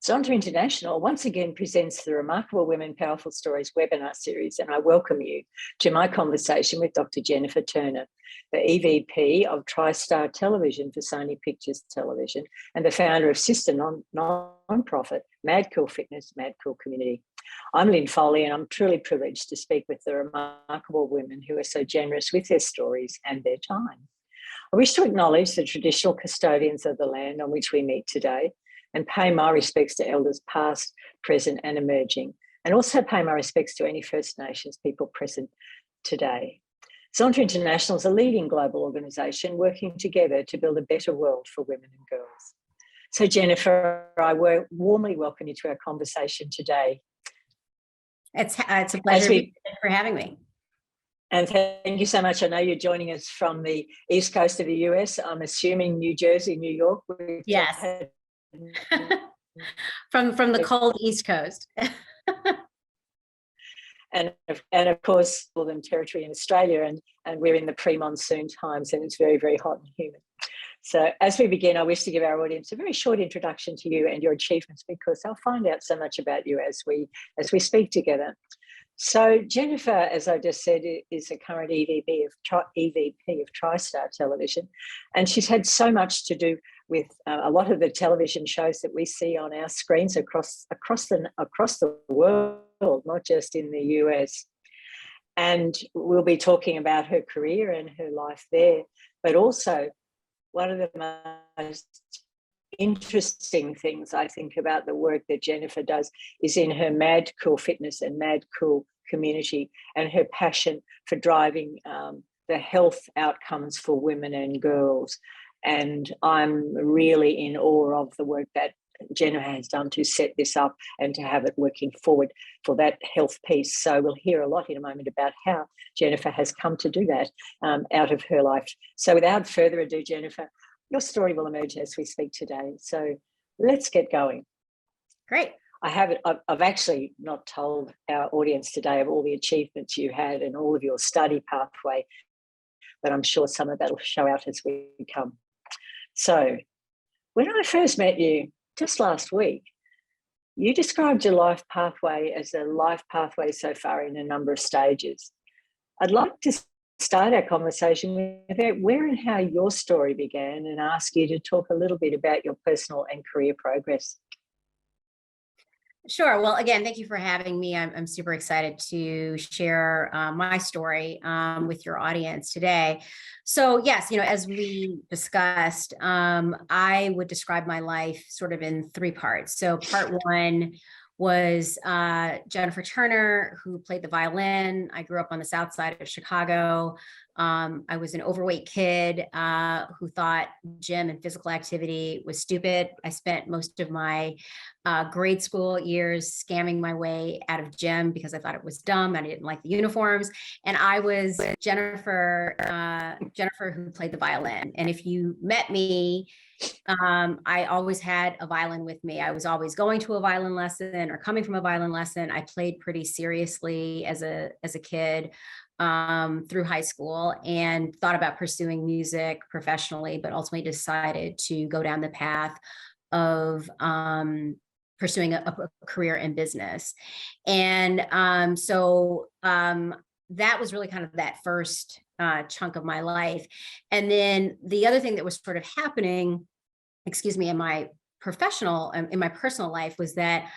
Zonta International once again presents the Remarkable Women Powerful Stories webinar series, and I welcome you to my conversation with Dr. Jennifer Turner, the EVP of TriStar Television for Sony Pictures Television and the founder of sister non-profit Mad Cool Fitness, Mad Cool Community. I'm Lynn Foley, and I'm truly privileged to speak with the remarkable women who are so generous with their stories and their time. I wish to acknowledge the traditional custodians of the land on which we meet today, and pay my respects to elders past, present and emerging, and also pay my respects to any First Nations people present today. Zonta International is a leading global organisation working together to build a better world for women and girls. So Jennifer, I warmly welcome you to our conversation today. It's a pleasure for having me. And thank you so much. I know you're joining us from the East Coast of the US. I'm assuming New Jersey, New York. Yes. from the cold East Coast. and of course Northern Territory in Australia, and we're in the pre-monsoon times and it's very, very hot and humid. So as we begin, I wish to give our audience a very short introduction to you and your achievements, because they'll find out so much about you as we speak together. So Jennifer, as I just said, is a current EVP of TriStar Television, and she's had so much to do with a lot of the television shows that we see on our screens across the world, not just in the US. And we'll be talking about her career and her life there, but also one of the most interesting things I think about the work that Jennifer does is in her Mad Cool Fitness and Mad Cool community, and her passion for driving the health outcomes for women and girls. And I'm really in awe of the work that Jennifer has done to set this up and to have it working forward for that health piece. So we'll hear a lot in a moment about how Jennifer has come to do that out of her life. So without further ado, Jennifer, your story will emerge as we speak today. So let's get going. Great. I've actually not told our audience today of all the achievements you had and all of your study pathway, but I'm sure some of that will show out as we come. So when I first met you just last week, you described your life pathway as a life pathway so far in a number of stages. I'd like to start our conversation with where and how your story began, and ask you to talk a little bit about your personal and career progress. Sure. Well, again, thank you for having me. I'm super excited to share my story with your audience today. So yes, as we discussed, I would describe my life sort of in three parts. So part one was Jennifer Turner, who played the violin. I grew up on the south side of Chicago. I was an overweight kid who thought gym and physical activity was stupid. I spent most of my grade school years scamming my way out of gym because I thought it was dumb and I didn't like the uniforms. And I was Jennifer who played the violin. And if you met me, I always had a violin with me. I was always going to a violin lesson or coming from a violin lesson. I played pretty seriously as a kid through high school, and thought about pursuing music professionally, but ultimately decided to go down the path of pursuing a career in business. And so that was really kind of that first chunk of my life. And then the other thing that was sort of happening, in my personal life, was that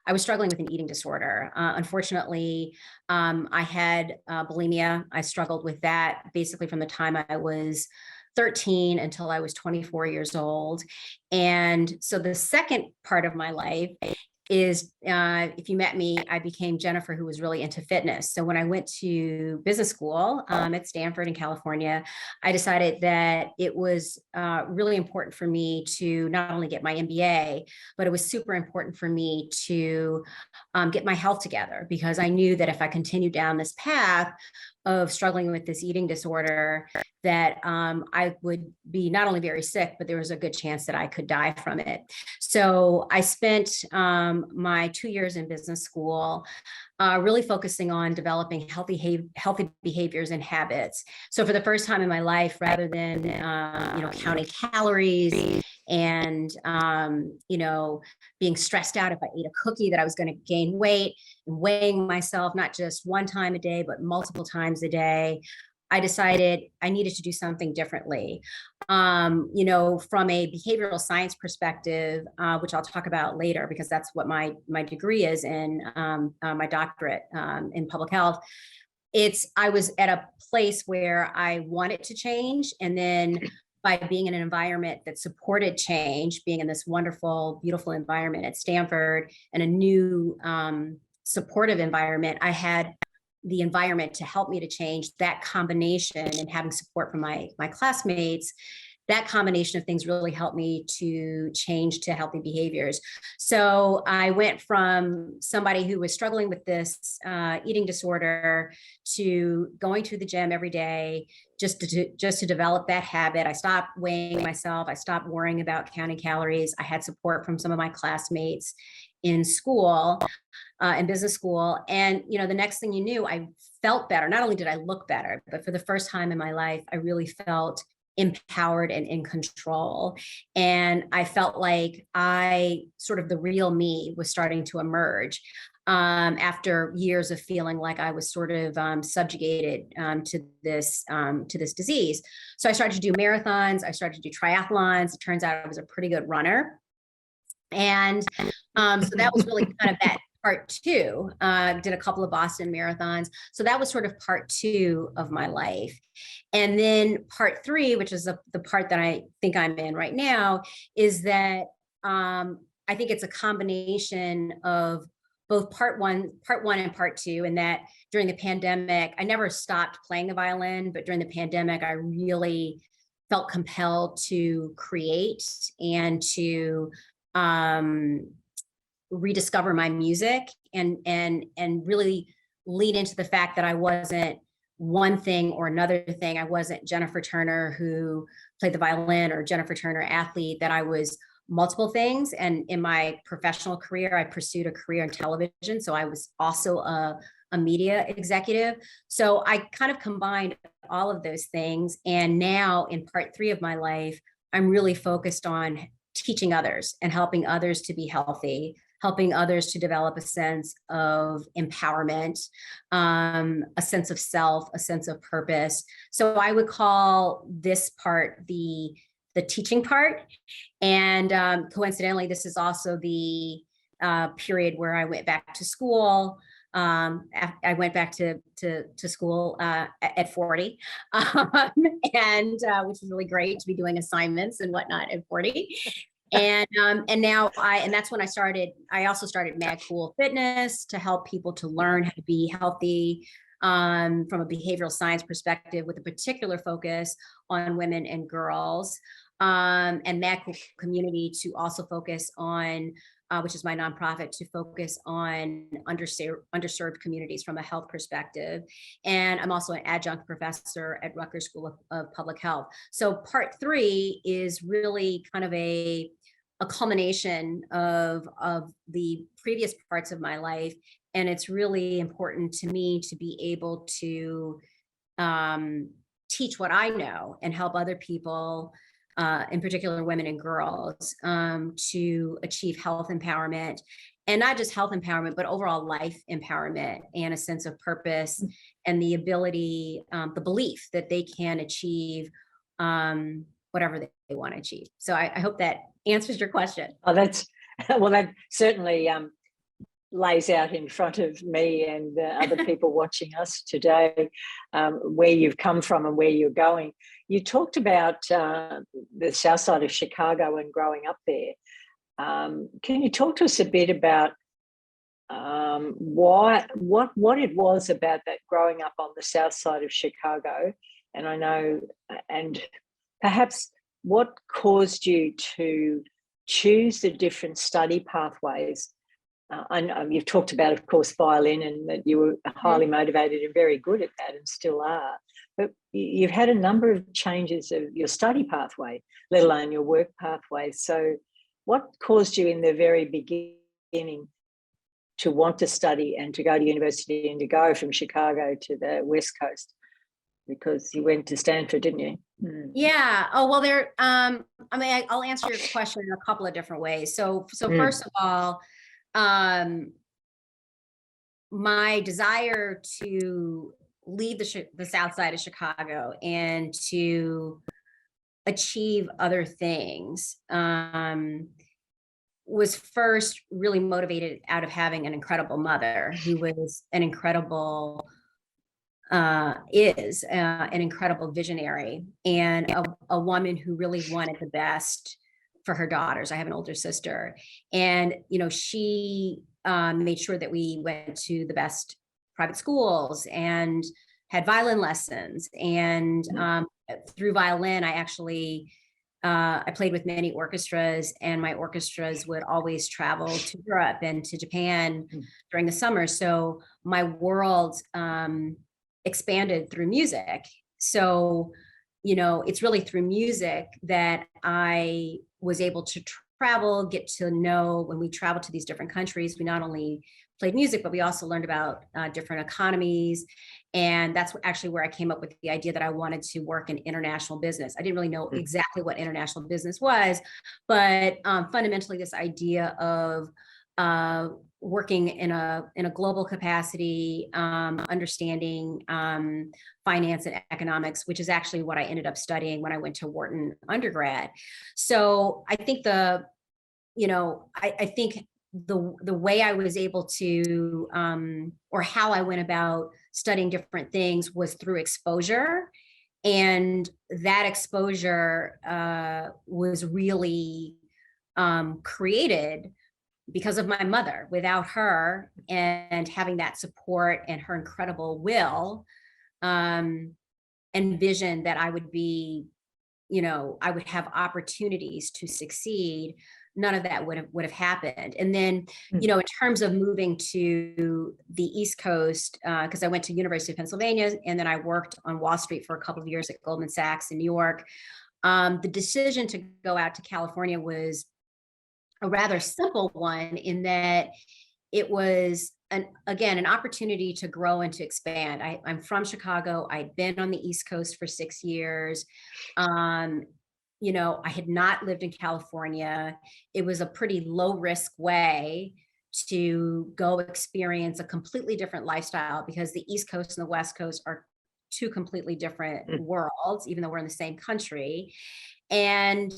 I was struggling with an eating disorder. Unfortunately, I had bulimia. I struggled with that basically from the time I was 13 until I was 24 years old. And so the second part of my life is, if you met me, I became Jennifer, who was really into fitness. So when I went to business school at Stanford in California, I decided that it was really important for me to not only get my MBA, but it was super important for me to get my health together, because I knew that if I continued down this path of struggling with this eating disorder, that I would be not only very sick, but there was a good chance that I could die from it. So I spent my 2 years in business school really focusing on developing healthy behaviors and habits. So for the first time in my life, rather than counting calories and, being stressed out if I ate a cookie that I was going to gain weight, and weighing myself not just one time a day, but multiple times a day. I decided I needed to do something differently. From a behavioral science perspective, which I'll talk about later, because that's what my degree is in, my doctorate in public health. I was at a place where I wanted to change, and then by being in an environment that supported change, being in this wonderful, beautiful environment at Stanford and a new supportive environment, I had the environment to help me to change. That combination, and having support from my classmates, that combination of things really helped me to change to healthy behaviors. So I went from somebody who was struggling with this eating disorder to going to the gym every day, just to develop that habit. I stopped weighing myself. I stopped worrying about counting calories. I had support from some of my classmates in school, in business school. And, the next thing you knew, I felt better. Not only did I look better, but for the first time in my life, I really felt empowered and in control. And I felt like the real me was starting to emerge after years of feeling like I was sort of subjugated to this disease. So I started to do marathons. I started to do triathlons. It turns out I was a pretty good runner. And so that was really kind of that part two. Did a couple of Boston marathons. So that was sort of part two of my life. And then part three, which is the part that I think I'm in right now, is that I think it's a combination of both part one and part two, and that during the pandemic, I never stopped playing the violin, but during the pandemic, I really felt compelled to create and to rediscover my music and really lean into the fact that I wasn't one thing or another thing. I wasn't Jennifer Turner who played the violin, or Jennifer Turner athlete, that I was multiple things. And in my professional career, I pursued a career in television. So I was also a media executive. So I kind of combined all of those things. And now in part three of my life, I'm really focused on teaching others and helping others to be healthy, helping others to develop a sense of empowerment, a sense of self, a sense of purpose. So I would call this part the teaching part. And coincidentally, this is also the period where I went back to school. I went back to school at 40, and which was really great to be doing assignments and whatnot at 40. And now that's when I also started Mad Cool Fitness to help people to learn how to be healthy from a behavioral science perspective, with a particular focus on women and girls, and Mad Cool Community to also focus on, which is my nonprofit, to focus on underserved communities from a health perspective. And I'm also an adjunct professor at Rutgers School of Public Health. So part three is really kind of a culmination of the previous parts of my life. And it's really important to me to be able to teach what I know and help other people, in particular women and girls, to achieve health empowerment, and not just health empowerment, but overall life empowerment and a sense of purpose, and the ability, the belief that they can achieve whatever they want to achieve. So I hope that answers your question. Oh, that certainly lays out in front of me and other people watching us today where you've come from and where you're going. You talked about the south side of Chicago and growing up there. Can you talk to us a bit about what it was about that growing up on the south side of Chicago? And I know, and perhaps what caused you to choose the different study pathways? I know you've talked about, of course, violin, and that you were highly motivated and very good at that and still are. But you've had a number of changes of your study pathway, let alone your work pathway. So what caused you in the very beginning to want to study and to go to university and to go from Chicago to the West Coast? Because you went to Stanford, didn't you? Yeah. Oh, well, I mean, I'll answer your question in a couple of different ways. So first of all, my desire to leave the South Side of Chicago and to achieve other things, was first really motivated out of having an incredible mother who was an incredible is an incredible visionary and a woman who really wanted the best for her daughters. I have an older sister, and she made sure that we went to the best private schools and had violin lessons. And through violin, I played with many orchestras, and my orchestras would always travel to Europe and to Japan during the summer. So my world expanded through music. So, it's really through music that I was able to travel, get to know. When we traveled to these different countries, we not only played music, but we also learned about different economies. And that's actually where I came up with the idea that I wanted to work in international business. I didn't really know exactly what international business was, but fundamentally this idea of working in a global capacity, understanding finance and economics, which is actually what I ended up studying when I went to Wharton undergrad. So I think I think the way I was able to, or how I went about studying different things, was through exposure. And that exposure was really created because of my mother. Without her and having that support and her incredible will and vision that I would be, I would have opportunities to succeed, none of that would have happened. And then, in terms of moving to the East Coast, because I went to University of Pennsylvania, and then I worked on Wall Street for a couple of years at Goldman Sachs in New York. The decision to go out to California was a rather simple one, in that it was an opportunity to grow and to expand. I'm from Chicago. I'd been on the East Coast for 6 years. I had not lived in California. It was a pretty low risk way to go experience a completely different lifestyle, because the East Coast and the West Coast are two completely different worlds, even though we're in the same country. And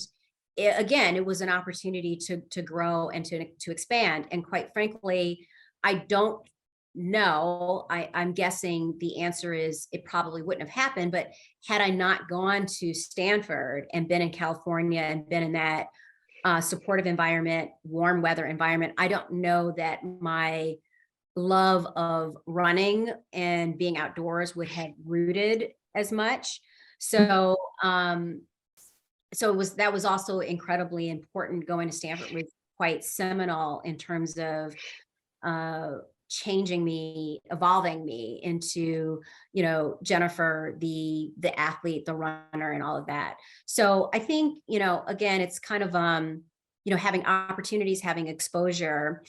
it was an opportunity to grow and to expand. And quite frankly, I don't know. I'm guessing the answer is it probably wouldn't have happened. But had I not gone to Stanford and been in California and been in that supportive environment, warm weather environment, I don't know that my love of running and being outdoors would have rooted as much. So, that was also incredibly important. Going to Stanford was quite seminal in terms of changing me, evolving me into, Jennifer, the athlete, the runner, and all of that. So I think, again, it's kind of, having opportunities, having exposure,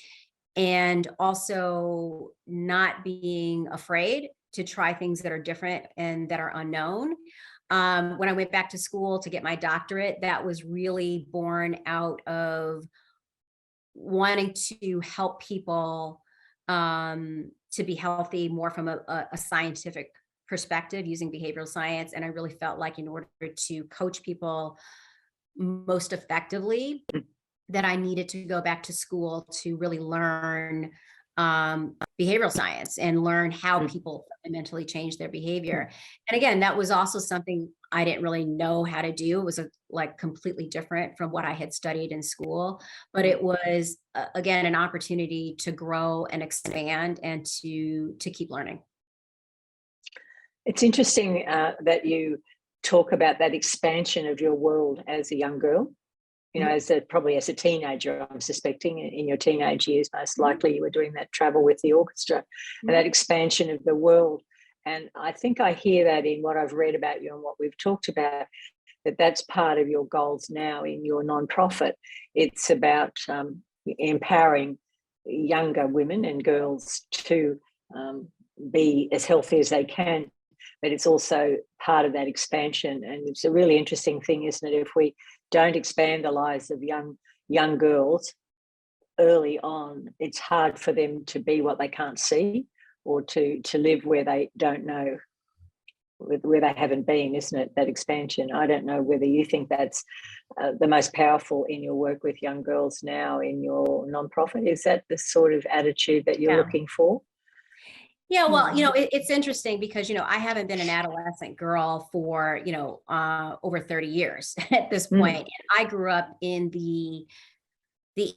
and also not being afraid to try things that are different and that are unknown. When I went back to school to get my doctorate, that was really born out of wanting to help people to be healthy more from a scientific perspective, using behavioral science. And I really felt like in order to coach people most effectively, that I needed to go back to school to really learn behavioral science and learn how people fundamentally change their behavior. And again, that was also something I didn't really know how to do. It was completely different from what I had studied in school, but it was again an opportunity to grow and expand and to keep learning. It's interesting that you talk about that expansion of your world as a young girl. Probably as a teenager, I'm suspecting in your teenage years, most likely you were doing that travel with the orchestra and that expansion of the world. And I think I hear that in what I've read about you and what we've talked about, that's part of your goals now in your nonprofit. It's about empowering younger women and girls to be as healthy as they can. but it's also part of that expansion. And it's a really interesting thing, isn't it? If we don't expand the lives of young girls early on, it's hard for them to be what they can't see, or to live where they don't know, where they haven't been, isn't it? That expansion. I don't know whether you think that's the most powerful in your work with young girls now in your nonprofit. Is that the sort of attitude that you're looking for? Yeah, well, it's interesting because, I haven't been an adolescent girl for, over 30 years at this point. And I grew up in the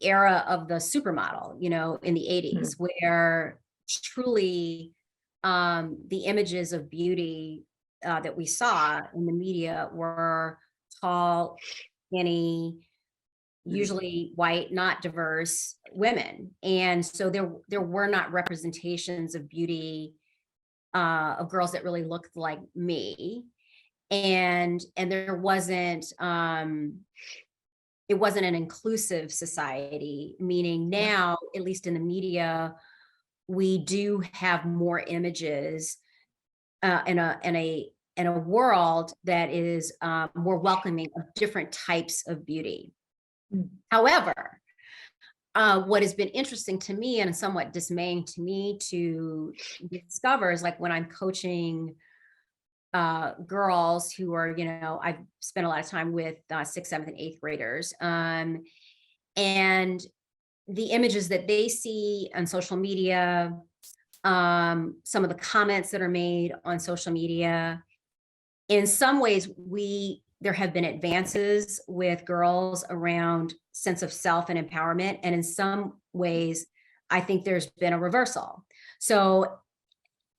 era of the supermodel, in the 80s, where truly the images of beauty that we saw in the media were tall, skinny, usually white, not diverse women. And so there were not representations of beauty of girls that really looked like me. And there wasn't it wasn't an inclusive society, meaning now, at least in the media, we do have more images in a world that is more welcoming of different types of beauty. However, what has been interesting to me and somewhat dismaying to me to discover is, like, when I'm coaching girls who are, I've spent a lot of time with 6th, 7th, and 8th graders, and the images that they see on social media, some of the comments that are made on social media. In some ways, there have been advances with girls around sense of self and empowerment. And in some ways, I think there's been a reversal. So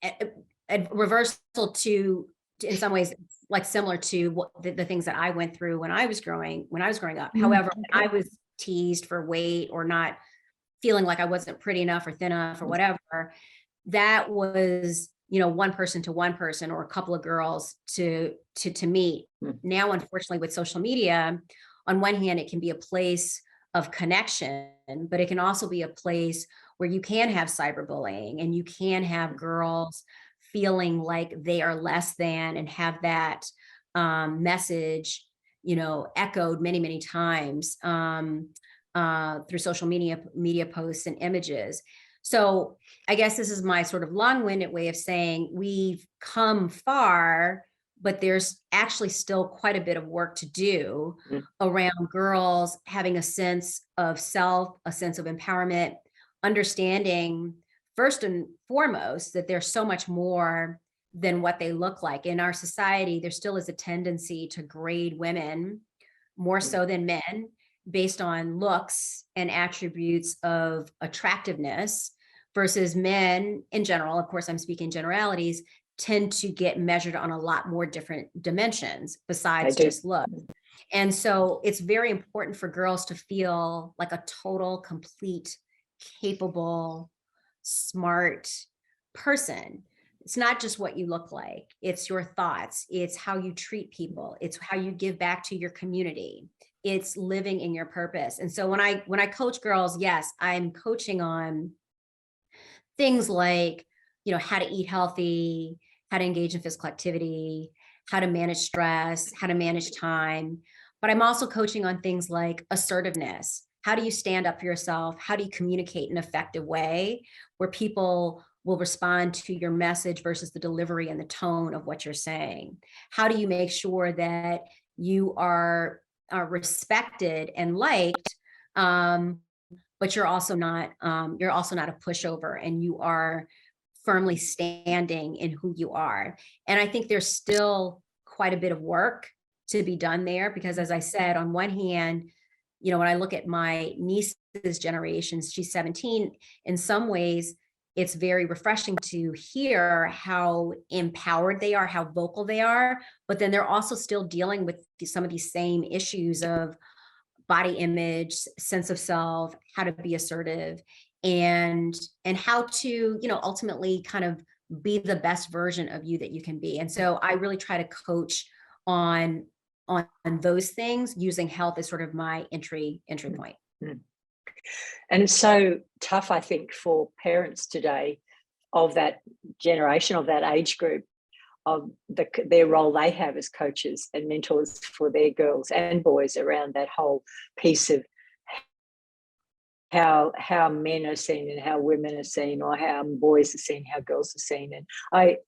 a reversal to, in some ways, like similar to what the things that I went through when I was growing up. However, when I was teased for weight or not feeling like I wasn't pretty enough or thin enough or whatever, that was, one person to one person, or a couple of girls to meet. Now, unfortunately, with social media, on one hand, it can be a place of connection, but it can also be a place where you can have cyberbullying, and you can have girls feeling like they are less than, and have that message, echoed many, many times through social media posts and images. So I guess this is my sort of long-winded way of saying we've come far, but there's actually still quite a bit of work to do around girls having a sense of self, a sense of empowerment, understanding first and foremost that there's so much more than what they look like. In our society, there still is a tendency to grade women more so than men based on looks and attributes of attractiveness, versus men in general, of course, I'm speaking generalities, tend to get measured on a lot more different dimensions besides just looks. And so it's very important for girls to feel like a total, complete, capable, smart person. It's not just what you look like, it's your thoughts, it's how you treat people, it's how you give back to your community, it's living in your purpose. And so when I coach girls, yes, I'm coaching on things like, how to eat healthy, how to engage in physical activity, how to manage stress, how to manage time. But I'm also coaching on things like assertiveness. How do you stand up for yourself? How do you communicate in an effective way where people will respond to your message versus the delivery and the tone of what you're saying? How do you make sure that you are respected and liked, but you're also not a pushover, and you are firmly standing in who you are? And I think there's still quite a bit of work to be done there, because as I said, on one hand, when I look at my niece's generation, she's 17, in some ways, it's very refreshing to hear how empowered they are, how vocal they are, but then they're also still dealing with some of these same issues of body image, sense of self, how to be assertive, and how to, ultimately kind of be the best version of you that you can be. And so I really try to coach on those things, using health as sort of my entry point. And it's so tough, I think, for parents today of that generation, of that age group, their role they have as coaches and mentors for their girls and boys around that whole piece of how men are seen and how women are seen, or how boys are seen, how girls are seen. And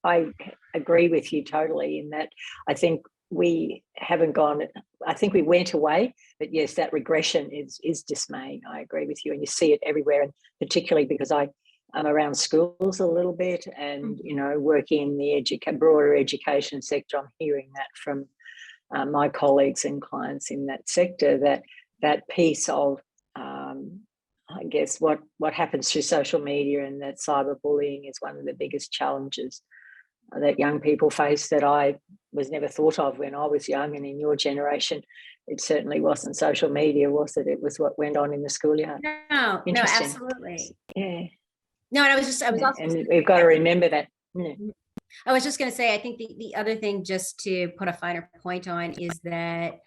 I agree with you totally in that. I think we haven't gone, I think we went away, but yes, that regression is dismaying. I agree with you, and you see it everywhere, and particularly because I'm around schools a little bit, and working in the broader education sector, I'm hearing that from my colleagues and clients in that sector, that piece of I guess what happens through social media and that cyberbullying is one of the biggest challenges that young people face, that I was never thought of when I was young. And in your generation, it certainly wasn't social media, was it? It was what went on in the schoolyard. No, absolutely. Yeah. No, and I was also, and we've got to remember that. Yeah. I was just going to say, I think the other thing, just to put a finer point on, is that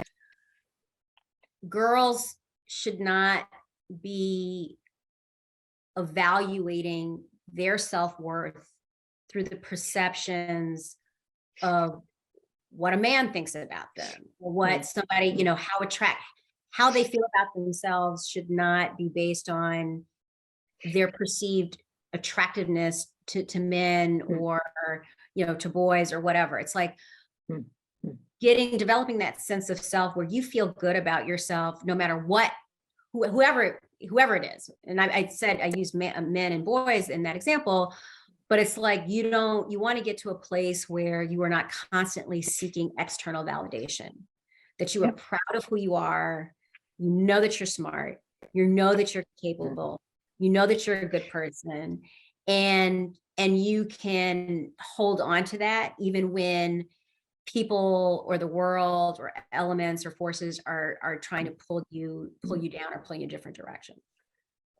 girls should not be evaluating their self-worth through the perceptions of what a man thinks about them, or what somebody, how they feel about themselves should not be based on their perceived attractiveness to men, or to boys, or whatever. It's like developing that sense of self where you feel good about yourself no matter what, whoever it is. And I said I used men and boys in that example, but it's like you want to get to a place where you are not constantly seeking external validation, that you are proud of who you are, that you're smart, that you're capable, that you're a good person, and you can hold on to that even when people or the world or elements or forces are trying to pull you down or pull you in a different direction.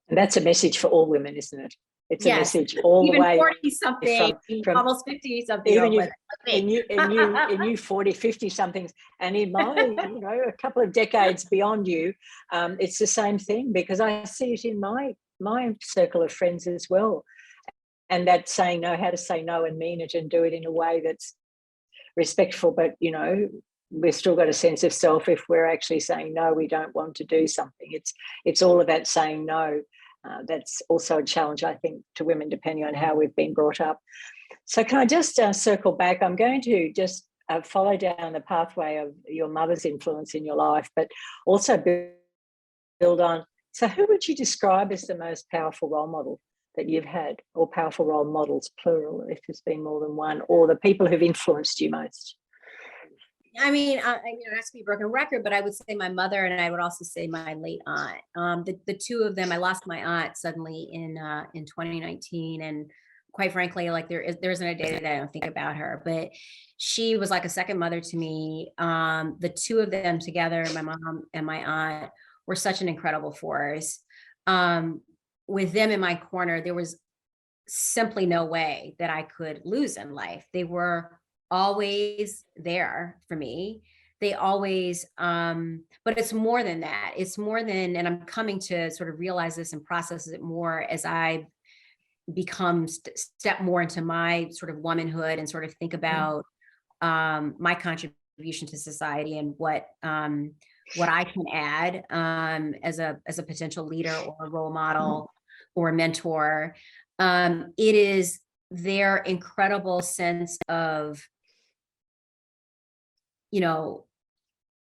And that's a message for all women, isn't it? It's a message all the way 40 something, from almost 50 something. Even in you 40, 50 somethings, and in my a couple of decades beyond you, it's the same thing, because I see it in my circle of friends as well. And that saying no, how to say no and mean it and do it in a way that's respectful, but we've still got a sense of self if we're actually saying no, we don't want to do something. It's all about saying no. That's also a challenge, I think, to women, depending on how we've been brought up. So can I just circle back? I'm going to just follow down the pathway of your mother's influence in your life, but also build on. So who would you describe as the most powerful role model that you've had, or powerful role models, plural, if there's been more than one, or the people who've influenced you most? I mean, not to be a broken record, but I would say my mother, and I would also say my late aunt. The two of them, I lost my aunt suddenly in 2019, and quite frankly, like there isn't a day that I don't think about her, but she was like a second mother to me. The two of them together, my mom and my aunt, were such an incredible force. With them in my corner, there was simply no way that I could lose in life. They were always there for me. They always, but it's more than that. It's more than, and I'm coming to sort of realize this and process it more as I become step more into my sort of womanhood and sort of think about my contribution to society and what I can add as a potential leader or a role model or a mentor. It is their incredible sense of,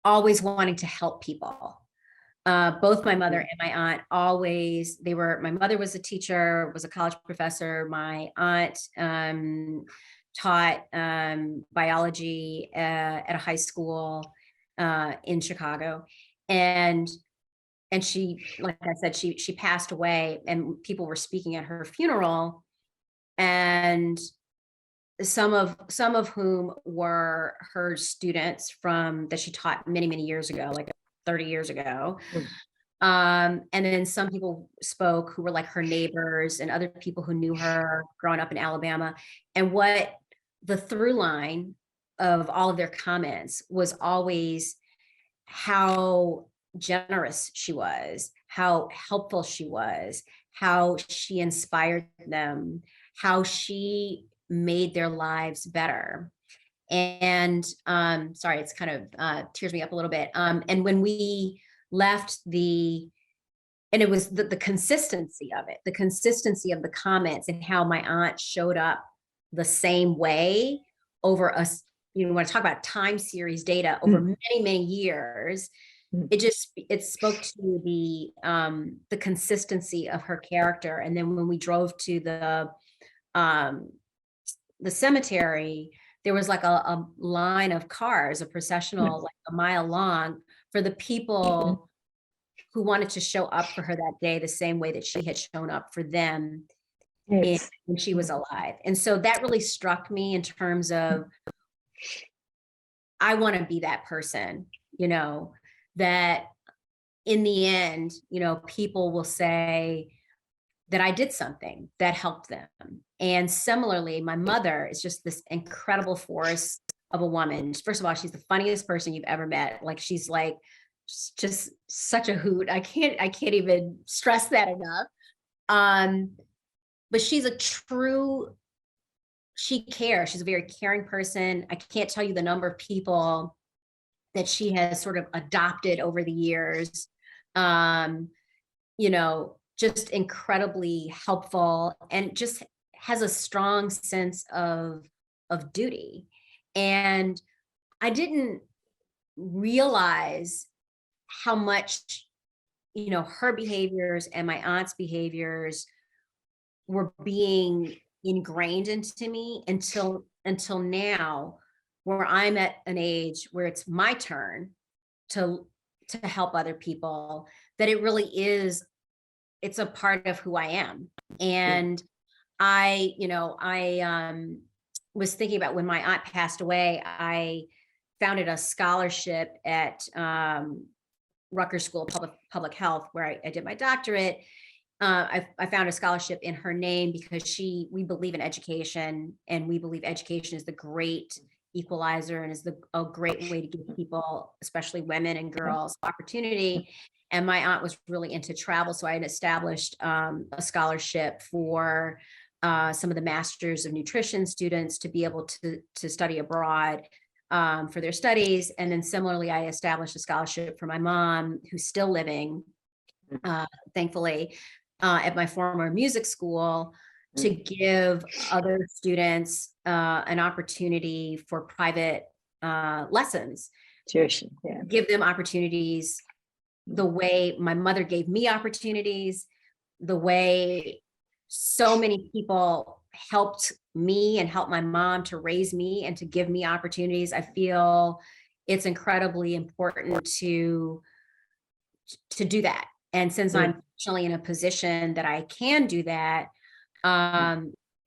always wanting to help people. Both my mother and my aunt always, my mother was a teacher, was a college professor. My aunt taught biology at a high school in Chicago. And she, like I said, she passed away, and people were speaking at her funeral, and some of whom were her students that she taught many, many years ago, like 30 years ago. And then some people spoke who were like her neighbors and other people who knew her growing up in Alabama. And what the through line of all of their comments was always how generous she was, how helpful she was, how she inspired them, how she made their lives better. And sorry, it's kind of tears me up a little bit. And when we left and it was the consistency of it, the consistency of the comments and how my aunt showed up the same way over us. You know, when I talk about time series data over many, many years, it spoke to the consistency of her character. And then when we drove to the cemetery, there was like a line of cars, a processional, like a mile long, for the people who wanted to show up for her that day the same way that she had shown up for them when she was alive. And so that really struck me in terms of, I want to be that person, you know, that in the end, you know, people will say that I did something that helped them. And similarly, my mother is just this incredible force of a woman. First of all, she's the funniest person you've ever met. Like, she's like just such a hoot. I can't even stress that enough. But she's she cares. She's a very caring person. I can't tell you the number of people that she has sort of adopted over the years. You know, just incredibly helpful, and just has a strong sense of duty. And I didn't realize how much, you know, her behaviors and my aunt's behaviors were being ingrained into me until now, where I'm at an age where it's my turn to help other people, that it really is, it's a part of who I am. And I was thinking about when my aunt passed away, I founded a scholarship at Rutgers School of Public Health, where I did my doctorate. I found a scholarship in her name because we believe in education, and we believe education is the great equalizer and is a great way to give people, especially women and girls, opportunity. And my aunt was really into travel, so I had established a scholarship for some of the Masters of Nutrition students to be able to study abroad for their studies. And then similarly, I established a scholarship for my mom, who's still living, thankfully, at my former music school, to give other students an opportunity for private lessons. Tuition, give them opportunities the way my mother gave me opportunities, the way so many people helped me and helped my mom to raise me and to give me opportunities. I feel it's incredibly important to do that. And since I'm fortunately in a position that I can do that,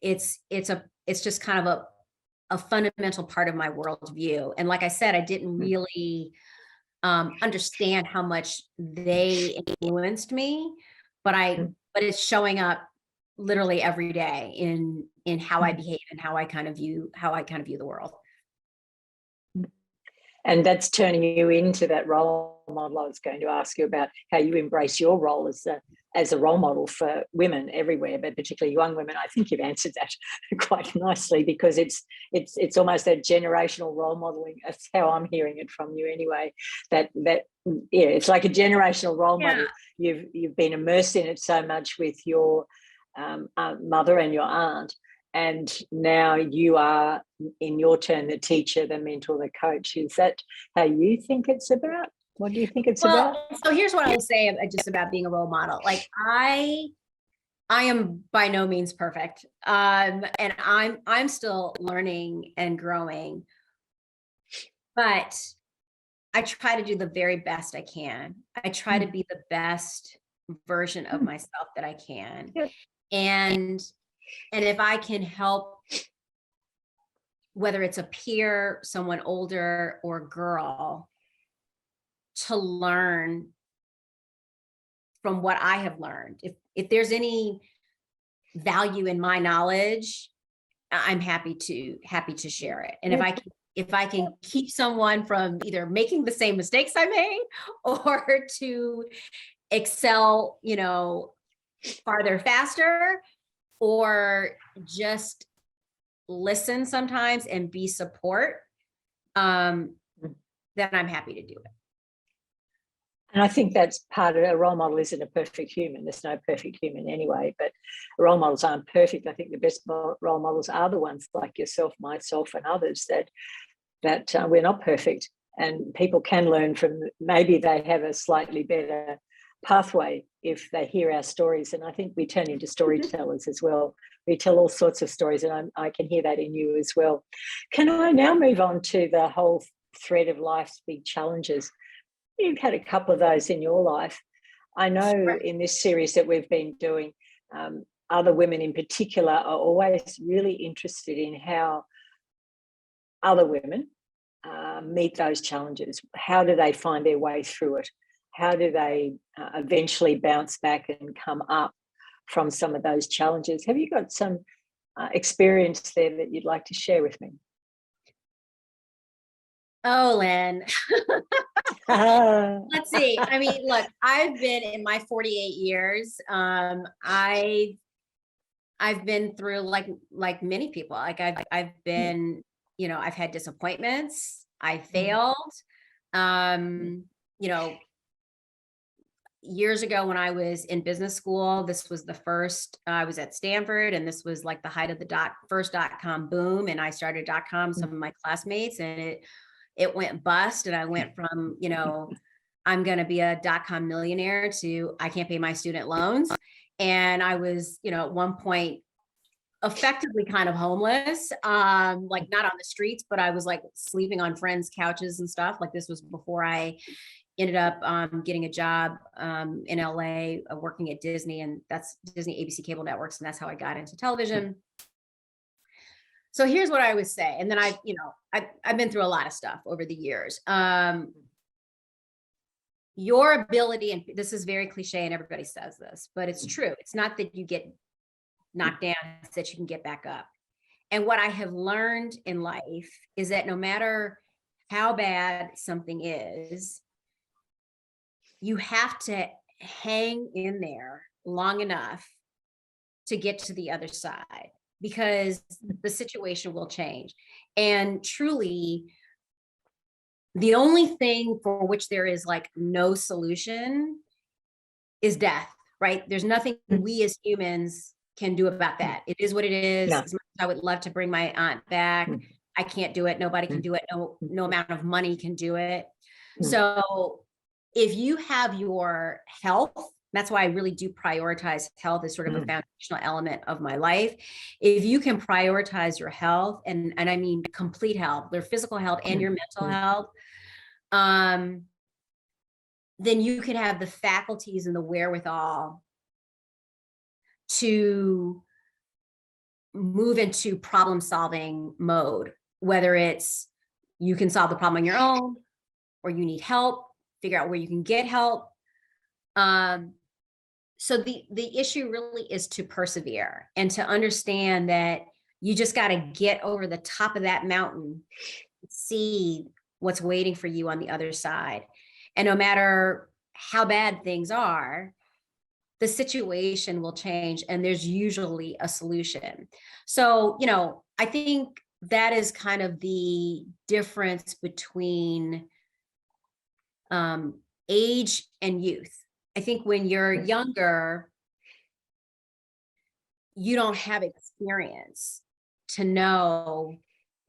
it's just kind of a fundamental part of my worldview. And like I said, I didn't really understand how much they influenced me, but it's showing up literally every day in how I behave and how I kind of view the world. And that's turning you into that role model. I was going to ask you about how you embrace your role as a role model for women everywhere, but particularly young women. I think you've answered that quite nicely, because it's almost that generational role modeling. That's how I'm hearing it from you anyway. That it's like a generational role model. You've been immersed in it so much with your mother and your aunt. And now you are, in your turn, the teacher, the mentor, the coach. Is that how you think it's about? What do you think it's about? So here's what I will say just about being a role model. Like, I am by no means perfect. And I'm still learning and growing. But I try to do the very best I can. I try to be the best version of myself that I can. And if I can help, whether it's a peer, someone older, or girl, to learn from what I have learned, if there's any value in my knowledge, I'm happy to share it. And if I can keep someone from either making the same mistakes I made, or to excel, farther, faster, or just listen sometimes and be support, then I'm happy to do it. And I think that's part of a role model isn't a perfect human. There's no perfect human anyway, but role models aren't perfect. I think the best role models are the ones like yourself, myself, and others that we're not perfect, and people can learn from. Maybe they have a slightly better pathway if they hear our stories, and I think we turn into storytellers as well. We tell all sorts of stories, and I can hear that in you as well. Can I now move on to the whole thread of life's big challenges? You've had a couple of those in your life. I know in this series that we've been doing, other women in particular are always really interested in how other women meet those challenges. How do they find their way through it? How do they eventually bounce back and come up from some of those challenges? Have you got some experience there that you'd like to share with me? Oh, Lynn. Let's see. I mean, look, I've been in my 48 years. I've been through like many people. Like I've been, I've had disappointments. I failed. Years ago when I was in business school, this was the first, I was at Stanford, and this was like the height of the first .com boom. And I started .com, some of my classmates, and it went bust. And I went from, I'm going to be a .com millionaire to I can't pay my student loans. And I was, at one point effectively kind of homeless, like not on the streets, but I was like sleeping on friends' couches and stuff. Like this was before I ended up getting a job in LA, working at Disney, and that's Disney ABC cable networks. And that's how I got into television. So here's what I would say. And then I've been through a lot of stuff over the years. Your ability, and this is very cliche and everybody says this, but it's true. It's not that you get knocked down, it's that you can get back up. And what I have learned in life is that no matter how bad something is, you have to hang in there long enough to get to the other side, because the situation will change. And truly, the only thing for which there is like no solution is death, right? There's nothing we as humans can do about that. It is what it is. Yeah. As much as I would love to bring my aunt back, I can't do it. Nobody can do it. No amount of money can do it. So if you have your health, that's why I really do prioritize health as sort of a foundational element of my life. If you can prioritize your health, and I mean complete health, their physical health and your mental health, then you can have the faculties and the wherewithal to move into problem solving mode, whether it's you can solve the problem on your own or you need help, figure out where you can get help. So the issue really is to persevere and to understand that you just got to get over the top of that mountain, see what's waiting for you on the other side. And no matter how bad things are, the situation will change and there's usually a solution. So, I think that is kind of the difference between age and youth. I think when you're younger, you don't have experience to know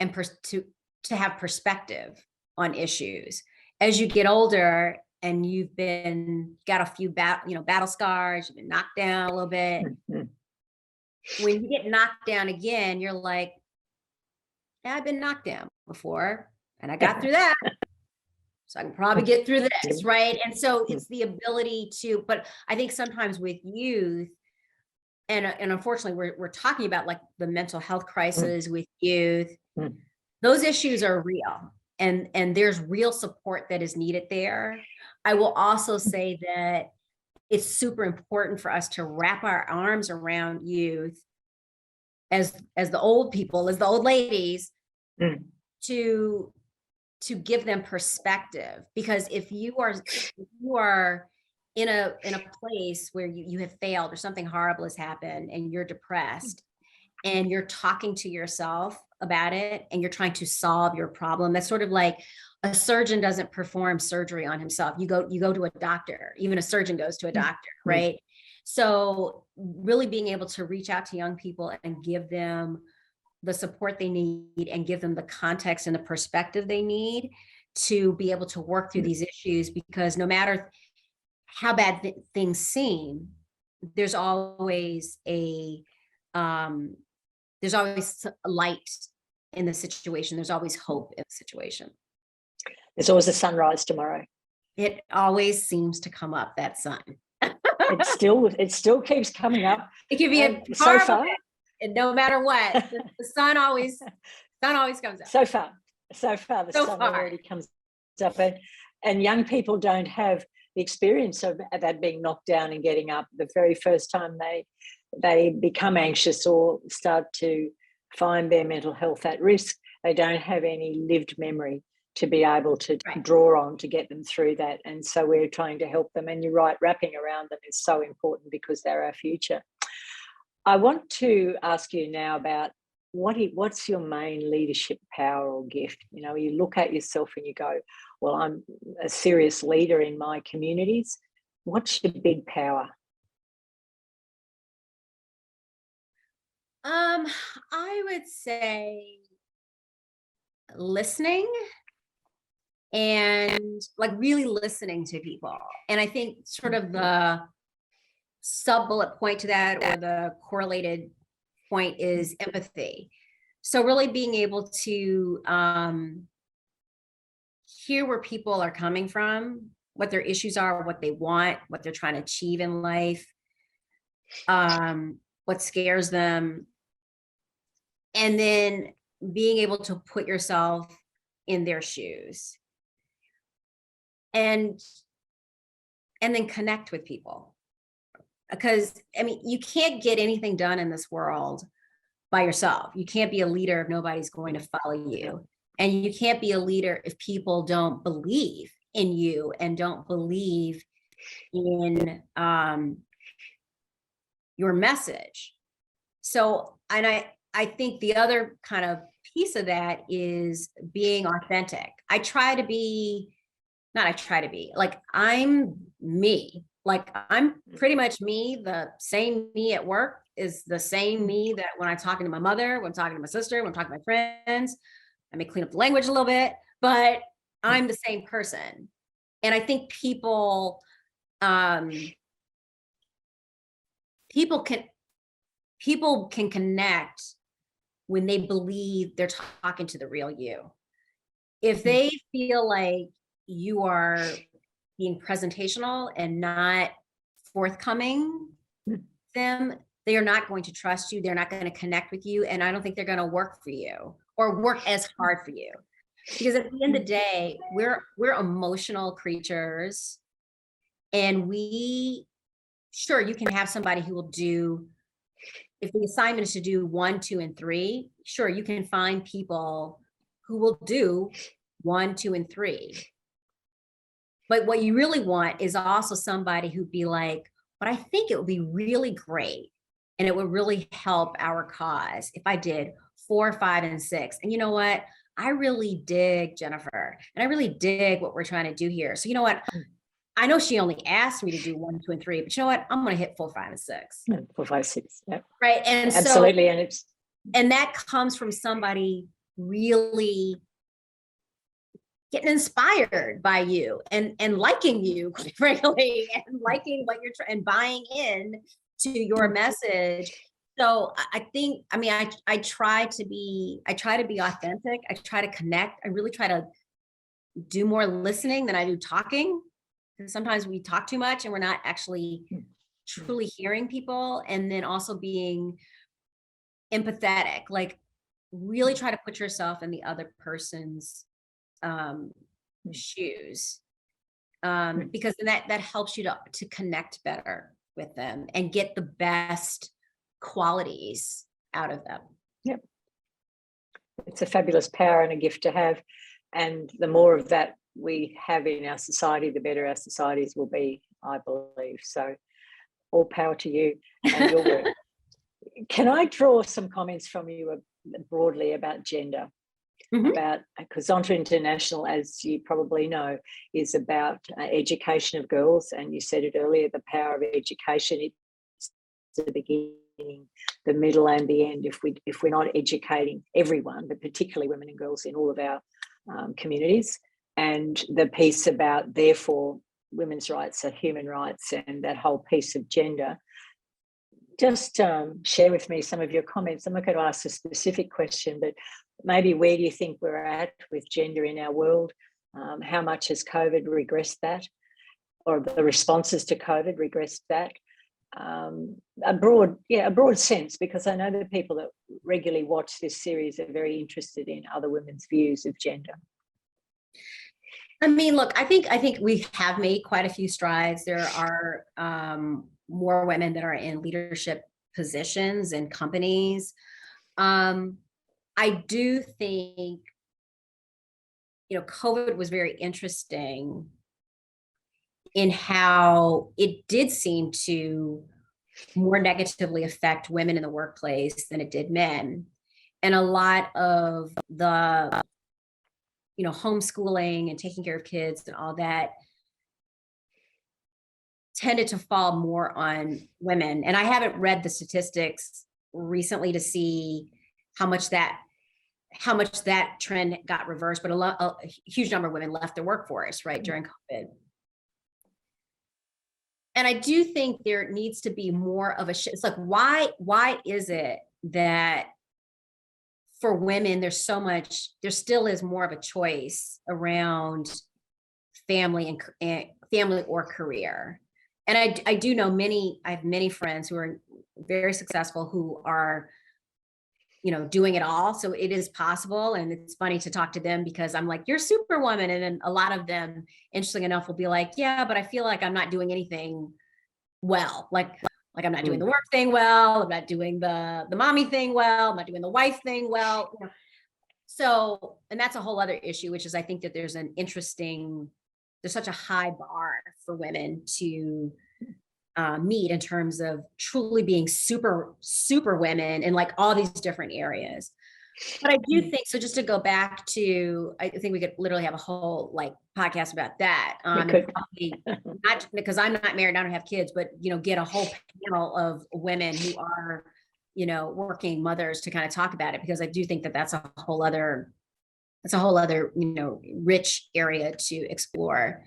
and to have perspective on issues. As you get older and you've got a few battle scars, you've been knocked down a little bit. When you get knocked down again, you're like, yeah, I've been knocked down before and I got through that. So I can probably get through this, right? And so it's the ability to, but I think sometimes with youth, and unfortunately we're talking about like the mental health crisis with youth, those issues are real and there's real support that is needed there. I will also say that it's super important for us to wrap our arms around youth as the old people, as the old ladies, to give them perspective. Because if you are in a place where you have failed or something horrible has happened and you're depressed and you're talking to yourself about it and you're trying to solve your problem. That's sort of like a surgeon doesn't perform surgery on himself. You go to a doctor, even a surgeon goes to a doctor, right? So really being able to reach out to young people and give them the support they need and give them the context and the perspective they need to be able to work through these issues, because no matter how bad things seem, there's always a light in the situation. There's always hope in the situation. There's always a sunrise tomorrow. It always seems to come up, that sun. It still keeps coming up. It can be a so far, and no matter what, the sun always comes up. So far the sun already comes up, and young people don't have the experience of that being knocked down and getting up. The very first time they become anxious or start to find their mental health at risk, they don't have any lived memory to be able to draw on to get them through that. And so we're trying to help them. And you're right, wrapping around them is so important because they're our future. I want to ask you now about what's your main leadership power or gift? You know, you look at yourself and you go, well, I'm a serious leader in my communities. What's your big power? I would say listening, and like really listening to people. And I think sort of the sub bullet point to that, or the correlated point, is empathy. So really being able to hear where people are coming from, what their issues are, what they want, what they're trying to achieve in life, what scares them, and then being able to put yourself in their shoes, and then connect with people. Because I mean, you can't get anything done in this world by yourself. You can't be a leader if nobody's going to follow you. And you can't be a leader if people don't believe in you and don't believe in your message. So, and I think the other kind of piece of that is being authentic. Like, I'm me. Like, I'm pretty much me. The same me at work is the same me that when I'm talking to my mother, when I'm talking to my sister, when I'm talking to my friends. I may clean up the language a little bit, but I'm the same person. And I think people can connect when they believe they're talking to the real you. If they feel like you are being presentational and not forthcoming them, they are not going to trust you. They're not going to connect with you. And I don't think they're going to work for you or work as hard for you. Because at the end of the day, we're emotional creatures. And sure, you can have somebody who will do, if the assignment is to do 1, 2, and 3, sure, you can find people who will do 1, 2, and 3. But what you really want is also somebody who'd be like, but I think it would be really great and it would really help our cause if I did 4, 5, and 6. And you know what? I really dig Jennifer, and I really dig what we're trying to do here. So you know what? I know she only asked me to do 1, 2, and 3, but you know what? I'm going to hit 4, 5, and 6. 4, 5, 6. Yeah. Right. And absolutely. And that comes from somebody really getting inspired by you and liking you, quite frankly, and liking what you're and buying in to your message. So I think, I mean, I try to be authentic. I try to connect. I really try to do more listening than I do talking. Because sometimes we talk too much and we're not actually truly hearing people. And then also being empathetic, like really try to put yourself in the other person's shoes, because that helps you to connect better with them and get the best qualities out of them. Yep. It's a fabulous power and a gift to have. And the more of that we have in our society, the better our societies will be, I believe. So all power to you and your work. Can I draw some comments from you broadly about gender. Mhm. About, because Entre International, as you probably know, is about education of girls, and you said it earlier, the power of education. It's the beginning, the middle, and the end. If we're not educating everyone, but particularly women and girls in all of our communities, and the piece about, therefore, women's rights are human rights, and that whole piece of gender. Just share with me some of your comments. I'm not going to ask a specific question, but maybe where do you think we're at with gender in our world? How much has COVID regressed that, or the responses to COVID regressed that? A broad sense, because I know the people that regularly watch this series are very interested in other women's views of gender. I mean, look, I think we have made quite a few strides. There are more women that are in leadership positions and companies. I do think, COVID was very interesting in how it did seem to more negatively affect women in the workplace than it did men. And a lot of the, homeschooling and taking care of kids and all that tended to fall more on women. And I haven't read the statistics recently to see how much that trend got reversed, but a huge number of women left the workforce, right, during COVID. And I do think there needs to be more of a shift. It's like, why is it that for women, there still is more of a choice around family and family or career? And I do know I have many friends who are very successful who are, doing it all. So it is possible. And it's funny to talk to them because I'm like, you're superwoman. And then a lot of them, interesting enough, will be like, yeah, but I feel like I'm not doing anything well. Like I'm not doing the work thing well. I'm not doing the mommy thing well. I'm not doing the wife thing well. So, and that's a whole other issue, which is I think that there's such a high bar for women to meet in terms of truly being super women in like all these different areas. But I do think, so just to go back to, I think we could literally have a whole like podcast about that. Probably not because I'm not married, I don't have kids, but get a whole panel of women who are, working mothers to kind of talk about it, because I do think that that's a whole other rich area to explore.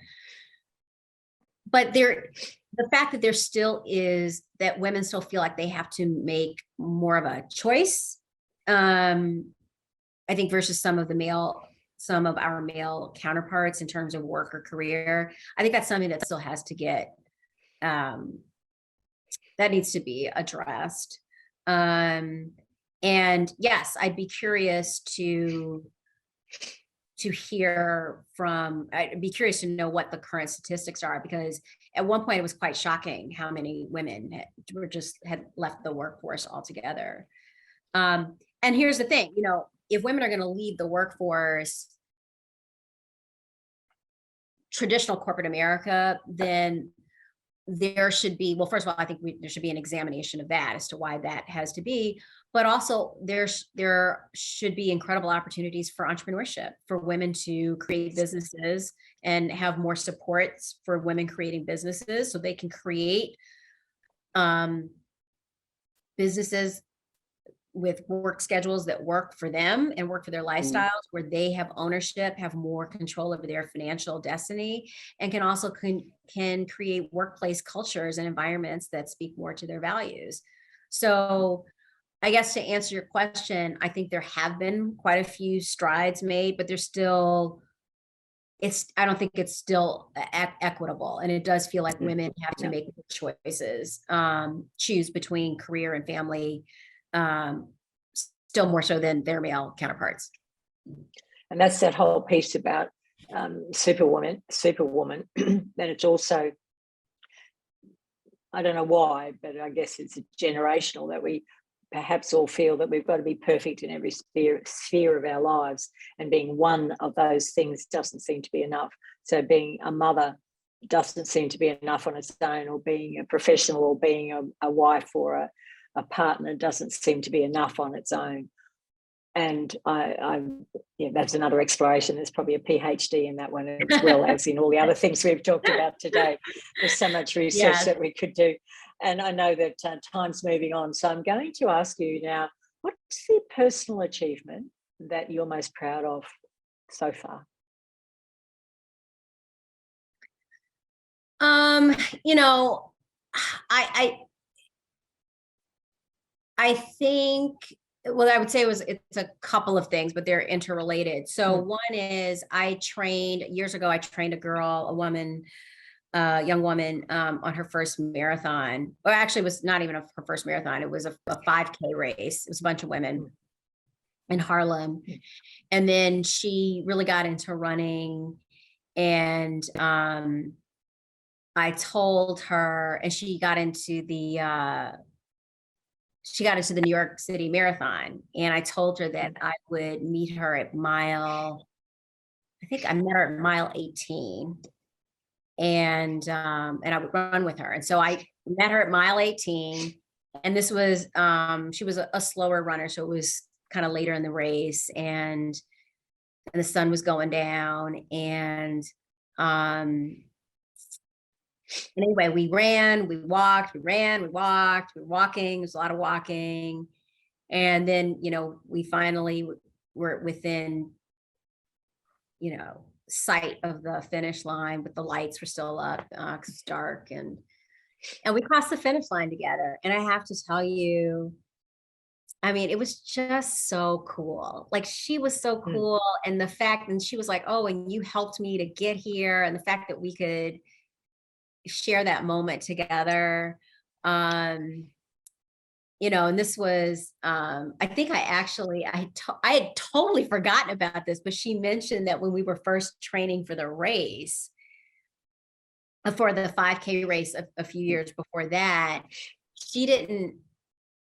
But the fact that there still is that women still feel like they have to make more of a choice, I think, versus some of our male counterparts in terms of work or career. I think that's something that still has to get, that needs to be addressed. And yes, I'd be curious I'd be curious to know what the current statistics are, because at one point it was quite shocking how many women had left the workforce altogether. And here's the thing, if women are going to lead the workforce, traditional corporate America, then there should be, well, first of all, I think there should be an examination of that as to why that has to be, but also there should be incredible opportunities for entrepreneurship, for women to create businesses and have more supports for women creating businesses so they can create businesses with work schedules that work for them and work for their lifestyles, where they have ownership, have more control over their financial destiny, and can also can create workplace cultures and environments that speak more to their values. So I guess to answer your question, I think there have been quite a few strides made, but there's still, I don't think it's still equitable. And it does feel like women have to make choices, choose between career and family, still more so than their male counterparts. And that's that whole piece about superwoman, that it's also, I don't know why, but I guess it's generational, that we perhaps all feel that we've got to be perfect in every sphere of our lives, and being one of those things doesn't seem to be enough. So being a mother doesn't seem to be enough on its own, or being a professional, or being a wife or a partner doesn't seem to be enough on its own. And yeah, that's another exploration. There's probably a PhD in that one, as well as in all the other things we've talked about today. There's so much research that we could do. And I know that time's moving on. So I'm going to ask you now, what's the personal achievement that you're most proud of so far? You know, I think, well, I would say it's a couple of things, but they're interrelated. So one is years ago, I trained a girl, a woman, young woman, on her first marathon. Or actually it was not even her first marathon. It was a 5K race. It was a bunch of women in Harlem. And then she really got into running, and I told her, and she got into the New York City Marathon. And I told her that I would meet her at I think I met her at mile 18. And I would run with her. And so I met her at mile 18. And this was, she was a slower runner. So it was kind of later in the race, and the sun was going down. And anyway, we ran, we walked, we ran, we walked, we were walking. There's a lot of walking. And then, you know, we finally were within, you know, sight of the finish line, but the lights were still up because it's dark. And we crossed the finish line together. And I have to tell you, I mean, it was just so cool. Like, she was so cool. And the fact, and she was like, oh, and you helped me to get here. And the fact that we could share that moment together. You know, and this was, I think I had totally forgotten about this, but she mentioned that when we were first training for the race, for the 5K race a few years before that,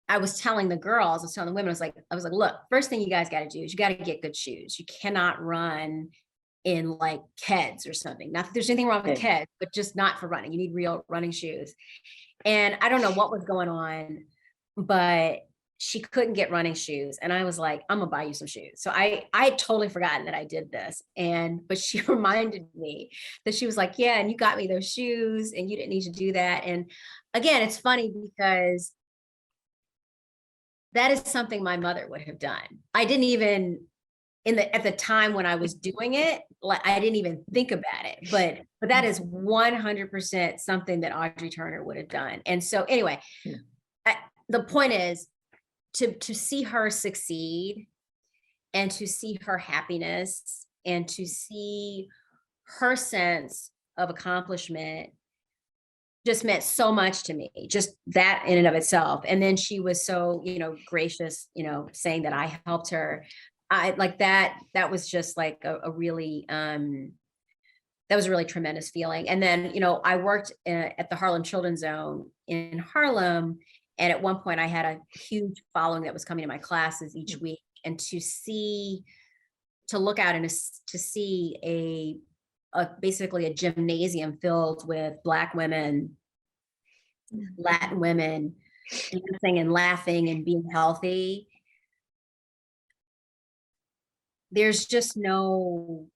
I was telling the girls, I was telling the women, I was like, look, first thing you guys got to do is you got to get good shoes. You cannot run in like Keds or something. Not that there's anything wrong with Keds, but just not for running. You need real running shoes. And I don't know what was going on, but she couldn't get running shoes. And I was like, I'm gonna buy you some shoes. So I had totally forgotten that I did this. But she reminded me that she was like, yeah, and you got me those shoes and you didn't need to do that. And again, it's funny because that is something my mother would have done. I didn't even, at the time when I was doing it, like, I didn't even think about it, but that is 100% something that Audrey Turner would have done. And so anyway, the point is to see her succeed, and to see her happiness, and to see her sense of accomplishment just meant so much to me, just that in and of itself. And then she was so, you know, gracious, you know, saying that I helped her. I like that was just like a really, that was a really tremendous feeling. And then, you know, I worked at the Harlem Children's Zone in Harlem. And at one point I had a huge following that was coming to my classes each week. And to look out and to see basically a gymnasium filled with Black women, Latin women, dancing and laughing and being healthy. There's just no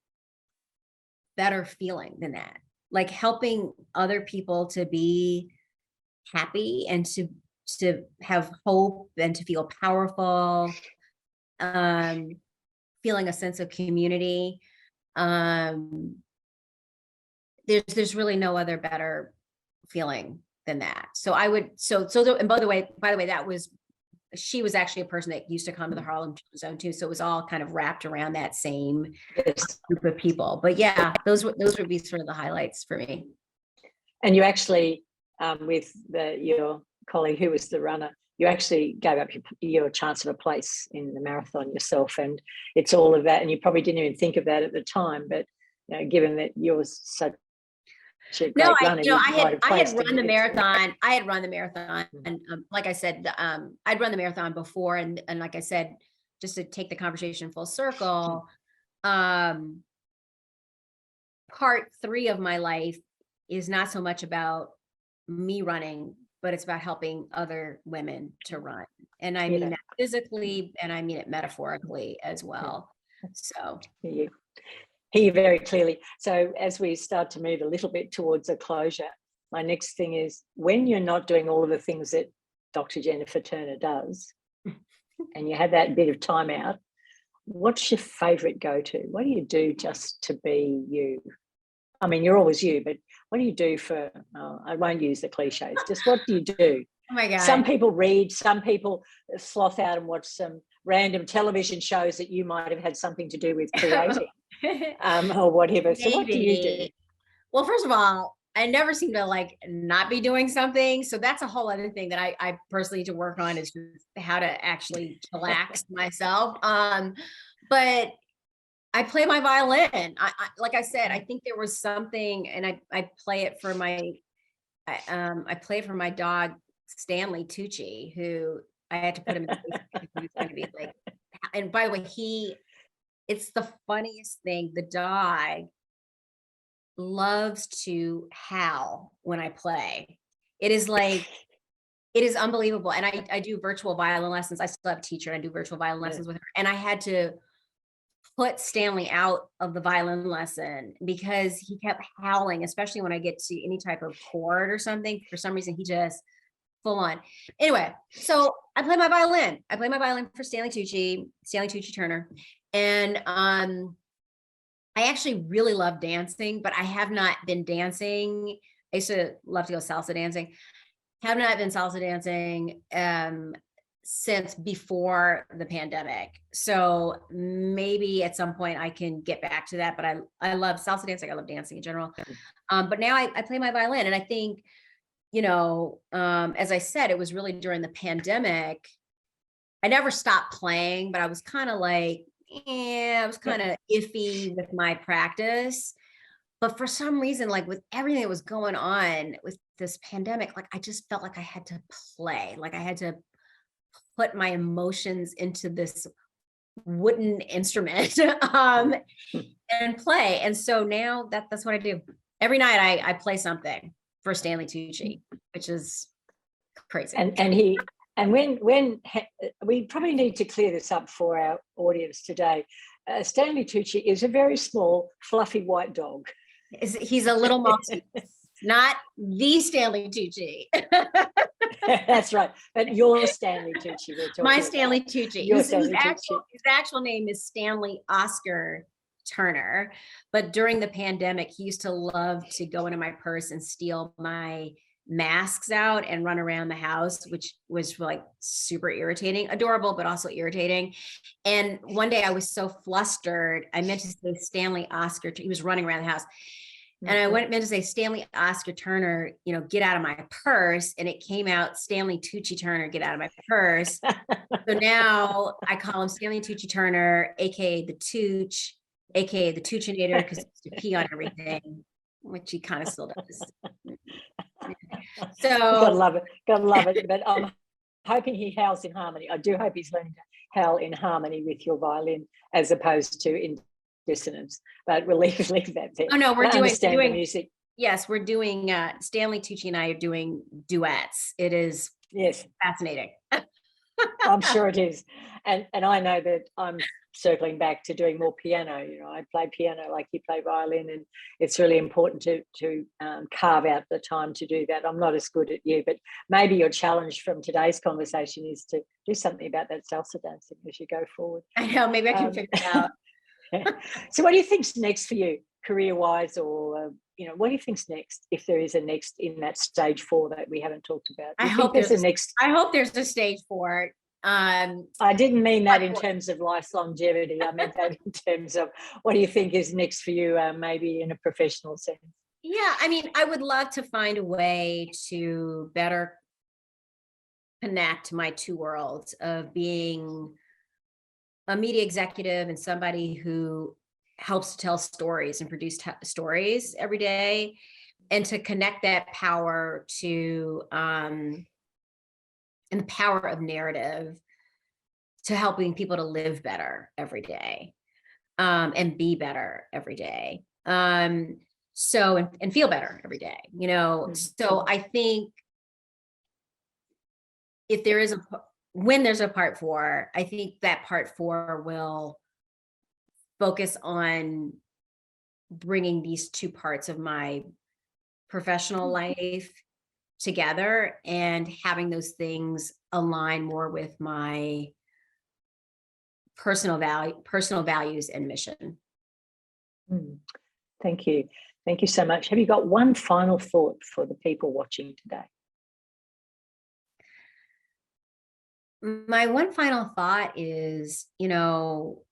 better feeling than that. Like, helping other people to be happy and to have hope and to feel powerful, feeling a sense of community. There's really no other better feeling than that. So I would, and by the way, she was actually a person that used to come to the Harlem Zone too. So it was all kind of wrapped around that same group of people. But yeah, those would be sort of the highlights for me. And you actually, with your colleague who was the runner, you actually gave up your chance of a place in the marathon yourself. And it's all of that. And you probably didn't even think of that at the time, but you know, given that you're such a great runner, I had run the marathon. And like I said, I'd run the marathon before. And like I said, just to take the conversation full circle, part 3 of my life is not so much about me running, but it's about helping other women to run. And I mean that physically, and I mean it metaphorically as well. So hear you very clearly. So as we start to move a little bit towards a closure, my next thing is, when you're not doing all of the things that Dr. Jennifer Turner does, and you have that bit of time out, what's your favorite go-to? What do you do just to be you? I mean, you're always you, but what do you do for, I won't use the cliches, just what do you do? oh my God. Some people read, some people sloth out and watch some random television shows that you might have had something to do with creating, or whatever. Maybe. So what do you do? Well, first of all, I never seem to like not be doing something. So that's a whole other thing that I personally need to work on, is how to actually relax myself. But I play my violin. Like I said, I think there was something, and I play it for I play it for my dog, Stanley Tucci, who I had to put him in the basement because he was going to be like, and by the way, it's the funniest thing. The dog loves to howl when I play. It is unbelievable. And I do virtual violin lessons. I still have a teacher, and I do virtual violin lessons with her. And I had to put Stanley out of the violin lesson because he kept howling, especially when I get to any type of chord or something. For some reason, he just full on. Anyway, so I play my violin. I play my violin for Stanley Tucci Turner. And I actually really love dancing, but I have not been dancing. I used to love to go salsa dancing. Have not been salsa dancing since before the pandemic. So maybe at some point I can get back to that, but I love salsa dancing. I love dancing in general. But now I play my violin, and I think, as I said, it was really during the pandemic. I never stopped playing, but I was kind of like, I was kind of iffy with my practice. But for some reason, like with everything that was going on with this pandemic, like I just felt like I had to play, like I had to put my emotions into this wooden instrument and play. And so now that's what I do. Every night I play something for Stanley Tucci, which is crazy. And when we probably need to clear this up for our audience today. Stanley Tucci is a very small, fluffy white dog. He's a little monster, not the Stanley Tucci. That's right. But your Stanley Tucci. My Stanley Tucci. His actual name is Stanley Oscar Turner. But during the pandemic, he used to love to go into my purse and steal my masks out and run around the house, which was like super irritating, adorable, but also irritating. And one day I was so flustered, I meant to say Stanley Oscar. He was running around the house. And I meant to say Stanley Oscar Turner, get out of my purse. And it came out Stanley Tucci Turner, get out of my purse. So now I call him Stanley Tucci Turner, AKA the Tooch, AKA the Toochinator, because he used to pee on everything, which he kind of still does. So gotta love it. But I'm hoping he howls in harmony. I do hope he's learning to howl in harmony with your violin as opposed to in dissonance. But we'll leave that there. Oh no, we're doing the music. Yes, we're doing Stanley Tucci and I are doing duets. It is fascinating. I'm sure it is. And I know that I'm circling back to doing more piano. I play piano like you play violin, and it's really important to carve out the time to do that. I'm not as good at you, but maybe your challenge from today's conversation is to do something about that salsa dancing as you go forward. I know, maybe I can figure it out. So what do you think's next for you, career-wise, or what do you think's next, if there is a next in that stage 4 that we haven't talked about? I hope there's a stage 4. I didn't mean that in terms of life's longevity. I meant that in terms of what do you think is next for you, maybe in a professional sense? Yeah, I mean, I would love to find a way to better connect my two worlds of being a media executive and somebody who helps to tell stories and produce stories every day, and to connect that power to and the power of narrative to helping people to live better every day, and be better every day. So, and feel better every day, So I think if there is when there's a part 4, I think that part 4 will focus on bringing these two parts of my professional life together and having those things align more with my personal values and mission. Thank you. Thank you so much. Have you got one final thought for the people watching today? My one final thought is, you know,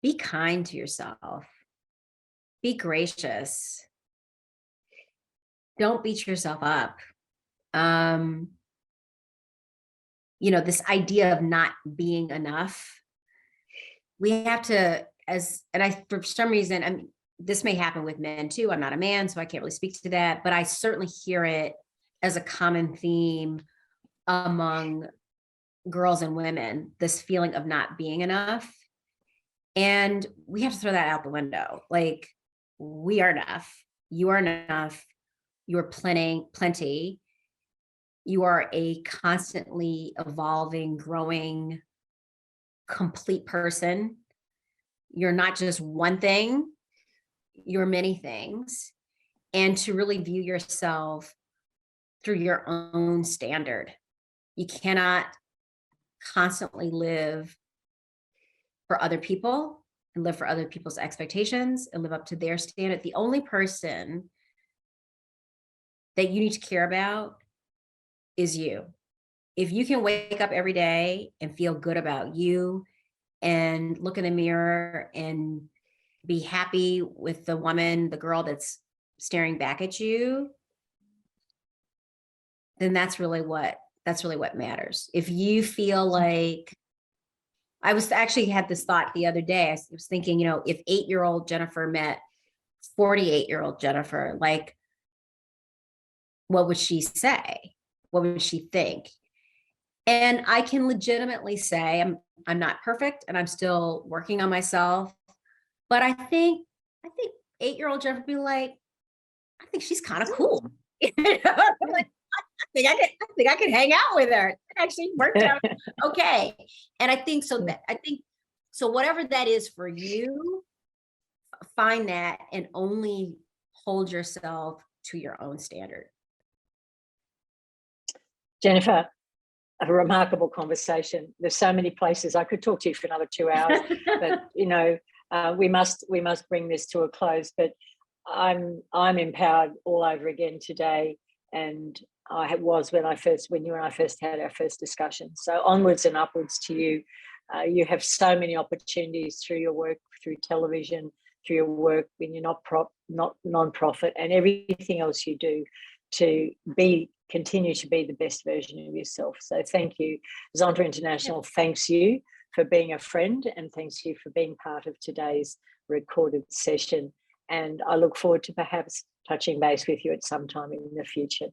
be kind to yourself. Be gracious. Don't beat yourself up. You know, this idea of not being enough, we have to, for some reason, this may happen with men too. I'm not a man, so I can't really speak to that, but I certainly hear it as a common theme among girls and women, this feeling of not being enough. And we have to throw that out the window. Like, we are enough. You are enough. You are plenty. You are a constantly evolving, growing, complete person. You're not just one thing, you're many things. And to really view yourself through your own standard. You cannot constantly live for other people and live for other people's expectations and live up to their standard. The only person that you need to care about is you. If you can wake up every day and feel good about you and look in the mirror and be happy with the woman, the girl that's staring back at you, then that's really what matters. If you feel like, I was actually had this thought the other day. I was thinking, you know, if 8-year-old Jennifer met 48-year-old Jennifer, like, what would she say? What would she think? And I can legitimately say I'm not perfect and I'm still working on myself. But I think 8-year-old Jennifer would be like, I think she's kind of cool. Like, I think I could hang out with her. It actually worked out okay. And I think so whatever that is for you, find that and only hold yourself to your own standard. Jennifer, a remarkable conversation. There's so many places I could talk to you for another 2 hours, but you know, we must bring this to a close. But I'm empowered all over again today, and I was when you and I first had our first discussion. So onwards and upwards to you. You have so many opportunities through your work, through television, through your work when you're not non-profit, and everything else you do to continue to be the best version of yourself. So thank you. Zonda International thanks you for being a friend, and thanks you for being part of today's recorded session. And I look forward to perhaps touching base with you at some time in the future.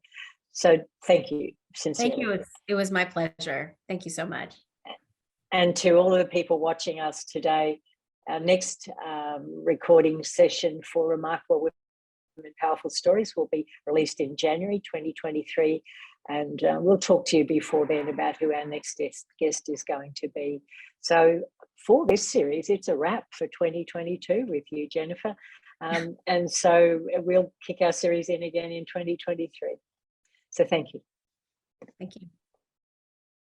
So thank you, sincerely. Thank you. It was my pleasure. Thank you so much. And to all of the people watching us today, our next recording session for Remarkable Women and Powerful Stories will be released in January 2023. And we'll talk to you before then about who our next guest is going to be. So for this series, it's a wrap for 2022 with you, Jennifer. And so we'll kick our series in again in 2023. So thank you. Thank you.